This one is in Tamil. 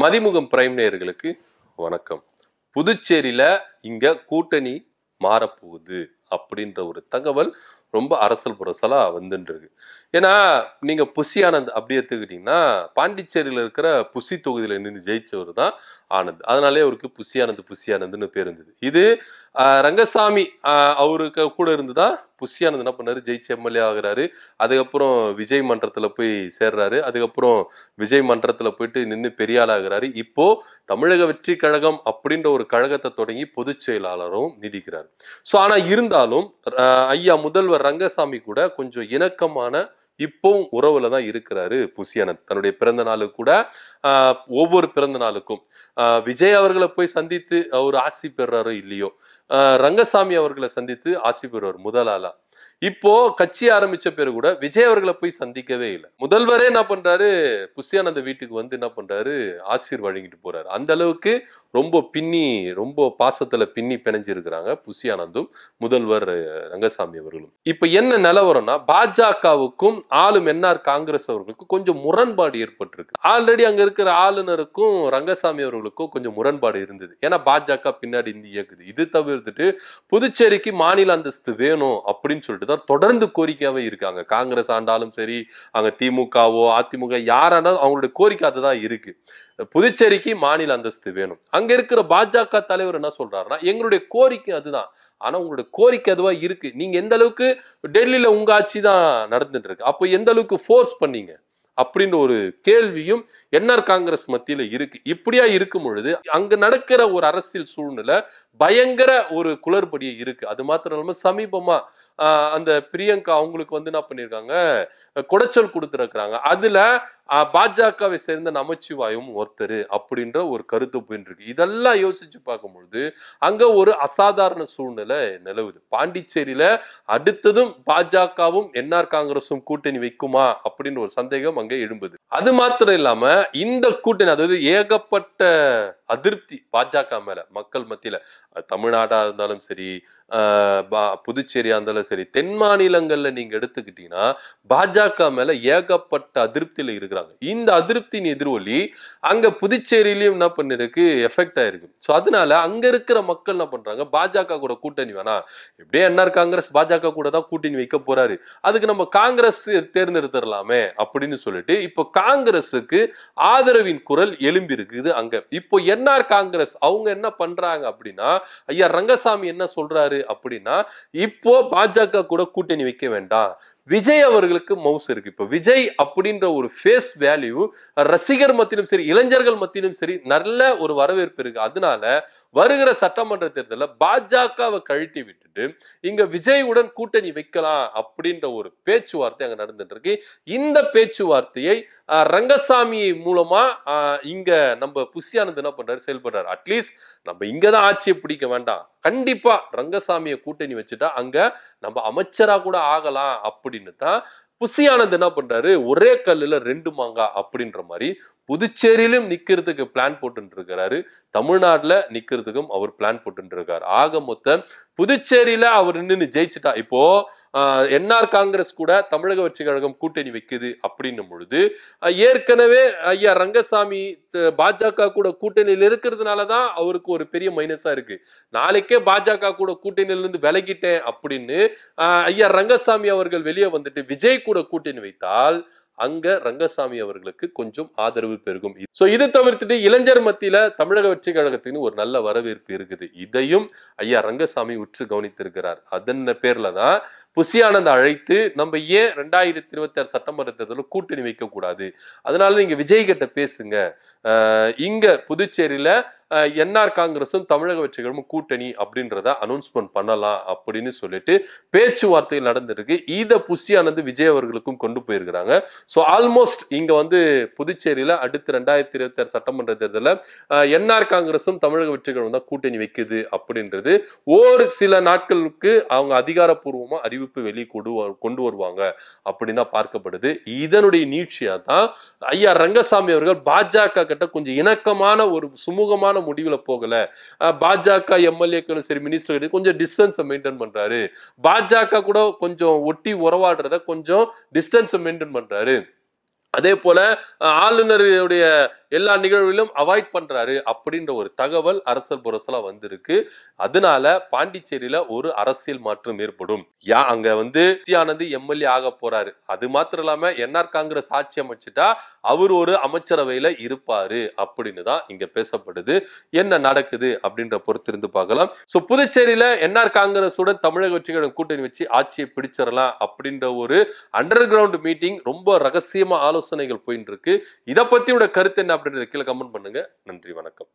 மதிமுகம் பிரைம் நேயர்களுக்கு வணக்கம். புதுச்சேரியில இங்க கூட்டணி மாறப்போகுது அப்படின்ற ஒரு தகவல் ரொம்ப அரசல் புரசலா வந்துட்டு இருக்கு. ஏன்னா நீங்க புஷி ஆனந்த் அப்படி எடுத்துக்கிட்டீங்கன்னா பாண்டிச்சேரியில இருக்கிற புஷி தொகுதியில நின்று ஜெயிச்சவர் தான் ஆனந்த். அதனாலே அவருக்கு புஷி ஆனந்த்னு பேர் இருந்தது. இது ரங்கசாமி அவருக்கு கூட இருந்துதான் புஷி ஆனந்த் என்ன பண்ணாரு, ஜெயிச்சு எம்எல்ஏ ஆகுறாரு. அதுக்கப்புறம் விஜய் மன்றத்துல போய் சேர்றாரு. அதுக்கப்புறம் விஜய் மன்றத்துல போயிட்டு நின்று பெரிய ஆளாகிறாரு. இப்போ தமிழக வெற்றி கழகம் அப்படின்ற ஒரு கழகத்தை தொடங்கி பொதுச் செயலாளரும் நீடிக்கிறார். ஸோ ஆனா இருந்தாலும் ஐயா முதல்வர் ரங்கசாமி கூட கொஞ்சம் இணக்கமான இப்பவும் உறவுல தான் இருக்கிறாரு புஷி ஆனந்த். தன்னுடைய பிறந்த நாளுக்கு கூட ஒவ்வொரு பிறந்த நாளுக்கும் விஜய் அவர்களை போய் சந்தித்து அவர் ஆசி பெறாரோ இல்லையோ, ரங்கசாமி அவர்களை சந்தித்து ஆசி பெறுவார் முதல் ஆளா. இப்போ கட்சி ஆரம்பிச்ச பேரு கூட விஜய் அவர்களை போய் சந்திக்கவே இல்லை. முதல்வரே என்ன பண்றாரு, புஷி ஆனந்த் வீட்டுக்கு வந்து என்ன பண்றாரு, ஆசீர் வழங்கிட்டு போறாரு. அந்த அளவுக்கு ரொம்ப பாசத்துல பின்னி பிணைஞ்சிருக்கிறாங்க புஷி ஆனந்தும் முதல்வர் ரங்கசாமி அவர்களும். இப்ப என்ன நிலவரம்னா, பாஜகவுக்கும் ஆளும் என்ஆர் காங்கிரஸ் அவர்களுக்கும் கொஞ்சம் முரண்பாடு ஏற்பட்டிருக்கு. ஆல்ரெடி அங்க இருக்கிற ஆளுநருக்கும் ரங்கசாமி அவர்களுக்கும் கொஞ்சம் முரண்பாடு இருந்தது. ஏன்னா பாஜக பின்னாடி இருந்து இயக்குது. இது தவிர்த்துட்டு புதுச்சேரிக்கு மாநில அந்தஸ்து வேணும் அப்படின்னு சொல்லிட்டு தான் தொடர்ந்து கோரிக்கையாவே இருக்காங்க. காங்கிரஸ் ஆண்டாலும் சரி, அங்க திமுகவோ அதிமுக யாரானாலும் அவங்களுடைய கோரிக்கை அதுதான் இருக்கு. புதுச்சேரிக்கு மாநில அந்தஸ்து வேணும். அங்க இருக்கிற பாஜக தலைவர் என்ன சொல்றாருன்னா, எங்களுடைய கோரிக்கை அதுதான். ஆனா உங்களுடைய கோரிக்கை அதுவா இருக்கு. நீங்க எந்த அளவுக்கு டெல்லியில உங்க ஆட்சி தான் நடந்துட்டு இருக்கு, அப்போ எந்த அளவுக்கு ஃபோர்ஸ் பண்ணீங்க அப்படின்னு ஒரு கேள்வியும் என்ஆர் காங்கிரஸ் மத்தியில இருக்கு. இப்படியா இருக்கும் பொழுது அங்க நடக்கிற ஒரு அரசியல் சூழ்நிலை பயங்கர ஒரு குளறுபடியே இருக்கு. அது மாத்திரம் இல்லாம சமீபமா அந்த பிரியங்கா அவங்களுக்கு வந்து என்ன பண்ணிருக்காங்க, குடைச்சல் கொடுத்திருக்கிறாங்க. அதுல பாஜகவை சேர்ந்த நமச்சிவாயும் ஒருத்தர் அப்படின்ற ஒரு கருத்து போயிட்டு இருக்கு. இதெல்லாம் யோசிச்சு பார்க்கும்பொழுது அங்க ஒரு அசாதாரண சூழ்நிலை நிலவுது. பாண்டிச்சேரியில அடுத்ததும் பாஜகவும் என்ஆர் காங்கிரசும் கூட்டணி வைக்குமா அப்படின்னு ஒரு சந்தேகம் அங்க எழும்புது. அது மாத்திரம் இல்லாம இந்த கூட்டணி, அதாவது ஏகப்பட்ட அதிருப்தி பாஜக மேல மக்கள் மத்தியில, தமிழ்நாடா இருந்தாலும் சரி, புதுச்சேரியா இருந்தாலும் சரி, தென் மாநிலங்கள்ல நீங்க எடுத்துக்கிட்டீங்கன்னா பாஜக மேல ஏகப்பட்ட அதிருப்தியில இருக்கிறாங்க. இந்த அதிருப்தியின் எதிரொலி அங்க புதுச்சேரியிலயும் என்ன பண்ணிருக்கு, எஃபெக்ட் ஆயிருக்கு. சோ அதனால அங்க இருக்கிற மக்கள் என்ன பண்றாங்க, பாஜக கூட கூட்டணி வேணாம், இப்படியே என்ஆர் காங்கிரஸ் பாஜக கூட தான் கூட்டணி வைக்க போறாரு, அதுக்கு நம்ம காங்கிரஸ் தேர்ந்தெடுத்துடலாமே அப்படின்னு சொல்லிட்டு இப்போ காங்கிரஸுக்கு ஆதரவின் குரல் எழும்பி இருக்குது அங்க. இப்போ என்ஆர் காங்கிரஸ் அவங்க என்ன பண்றாங்க அப்படின்னா, ஐயா ரங்கசாமி என்ன சொல்றாரு அப்படின்னா, இப்போ பாஜக கூட கூட்டணி வைக்க வேண்டாம், விஜய் அவர்களுக்கு மவுஸ் இருக்கு. இப்ப விஜய் அப்படின்ற ஒரு ஃபேஸ் வேல்யூ ரசிகர் மத்தியிலும் சரி, இளைஞர்கள் மத்தியிலும் சரி நல்ல ஒரு வரவேற்பு இருக்கு. அதனால வருகிற சட்டமன்ற தேர்தலில் பாஜகவை கழட்டி விட்டுட்டு இங்க விஜயுடன் கூட்டணி வைக்கலாம் அப்படின்ற ஒரு பேச்சுவார்த்தை அங்க நடந்துட்டு இருக்கு. இந்த பேச்சுவார்த்தையை ரங்கசாமி மூலமா இங்க நம்ம புஷி ஆனந்த் என்ன பண்றாரு, செயல்படுறாரு. அட்லீஸ்ட் நம்ம இங்கதான் ஆட்சியை பிடிக்க வேண்டாம், கண்டிப்பா ரங்கசாமியை கூட்டணி வச்சுட்டா அங்க நம்ம அமைச்சரா கூட ஆகலாம் அப்படின்னு தான் புஷி ஆனந்த் என்ன பண்றாரு, ஒரே கல்லுல ரெண்டு மாங்கா அப்படின்ற மாதிரி புதுச்சேரியிலும் நிக்கிறதுக்கு பிளான் போட்டு இருக்கிறாரு, தமிழ்நாட்டுல நிக்கிறதுக்கும் அவர் பிளான் போட்டு இருக்காரு. ஆக மொத்தம் புதுச்சேரியில அவர் நின்று ஜெயிச்சுட்டா, இப்போ என்ஆர் காங்கிரஸ் கூட தமிழக வெற்றி கழகம் கூட்டணி வைக்குது அப்படின்னும் பொழுது ஏற்கனவே ஐயா ரங்கசாமி பாஜக கூட கூட்டணியில் இருக்கிறதுனாலதான் அவருக்கு ஒரு பெரிய மைனஸா இருக்கு. நாளைக்கே பாஜக கூட கூட்டணியில இருந்து விலகிட்டேன் அப்படின்னு ஐயா ரங்கசாமி அவர்கள் வெளியே வந்துட்டு விஜய் கூட கூட்டணி வைத்தால் அங்க ரங்கசாமி அவர்களுக்கு கொஞ்சம் ஆதரவு பெருகும். சோ இதை தவிர்த்துட்டு இளைஞர் மத்தியில தமிழக வெற்றி கழகத்தின் ஒரு நல்ல வரவேற்பு இருக்குது. இதையும் ஐயா ரங்கசாமி உற்று கவனித்திருக்கிறார். அதன் பேர்ல தான் புஷி ஆனந்த் அழைத்து நம்ம ஏன் 2026 சட்டமன்ற தேர்தலில் கூட்டணி வைக்க கூடாது, அதனால நீங்க விஜய் கிட்ட பேசுங்க, இங்க புதுச்சேரியில என்ஆர் காங்கிரசும் தமிழக வெற்றி கழகமும் கூட்டணி அப்படின்றத அனௌன்ஸ்மெண்ட் பண்ணலாம் அப்படின்னு சொல்லிட்டு பேச்சுவார்த்தை நடந்திருக்கு. இத புஷி ஆனந்த் விஜய் அவர்களுக்கும் கொண்டு போயிருக்கிறாங்க. சோ ஆல்மோஸ்ட் இங்க வந்து புதுச்சேரியில அடுத்து 2026 சட்டமன்ற தேர்தலில் என்ஆர் காங்கிரசும் தமிழக வெற்றி கழகம் தான் கூட்டணி வைக்குது அப்படின்றது ஒரு சில நாட்களுக்கு அவங்க அதிகாரப்பூர்வமா அறிவிப்பு வெளியே கொண்டு வருவாங்க அப்படின்னு தான் பார்க்கப்படுது. இதனுடைய நீட்சியா தான் ஐயா ரங்கசாமி அவர்கள் பாஜக கிட்ட கொஞ்சம் இணக்கமான ஒரு சுமூகமான முடிவுல போகல, பாஜக எம்எல்ஏக்களும் சரி மினிஸ்டர் கொஞ்சம் டிஸ்டன்ஸ் மெயின்டைன் பண்றாரு, பாஜக கூட கொஞ்சம் ஒட்டி உறவாடுறத கொஞ்சம் டிஸ்டன்ஸ் மெயின்டைன் பண்றாரு, அதே போல ஆளுநருடைய எல்லா நிகழ்விலும் அவாய்ட் பண்றாரு அப்படின்ற ஒரு தகவல் அரசல் புரசலா வந்திருக்கு. அதனால பாண்டிச்சேரியில ஒரு அரசியல் மாற்றம் ஏற்படும். அங்க ஆனந்த் எம்எல்ஏ ஆக போறாரு. அது மாத்திரம் இல்லாம என்ஆர் காங்கிரஸ் ஆட்சி அமைச்சிட்டா அவர் ஒரு அமைச்சரவையில இருப்பாரு அப்படின்னு தான் இங்க பேசப்படுது. என்ன நடக்குது அப்படின்ற பொறுத்திருந்து பார்க்கலாம். சோ புதுச்சேரியில என்ஆர் காங்கிரஸுடன் தமிழக வெற்றிக்கழகம் கூட்டணி வச்சு ஆட்சியை பிடிச்சிடலாம் அப்படின்ற ஒரு அண்டர் கிரவுண்ட் மீட்டிங் ரொம்ப ரகசியமா ஆலோசனைகள் போயிட்டு இருக்கு. இதை பத்தி கருத்து என்ன அப்படின்றத கீழே கமெண்ட் பண்ணுங்க. நன்றி, வணக்கம்.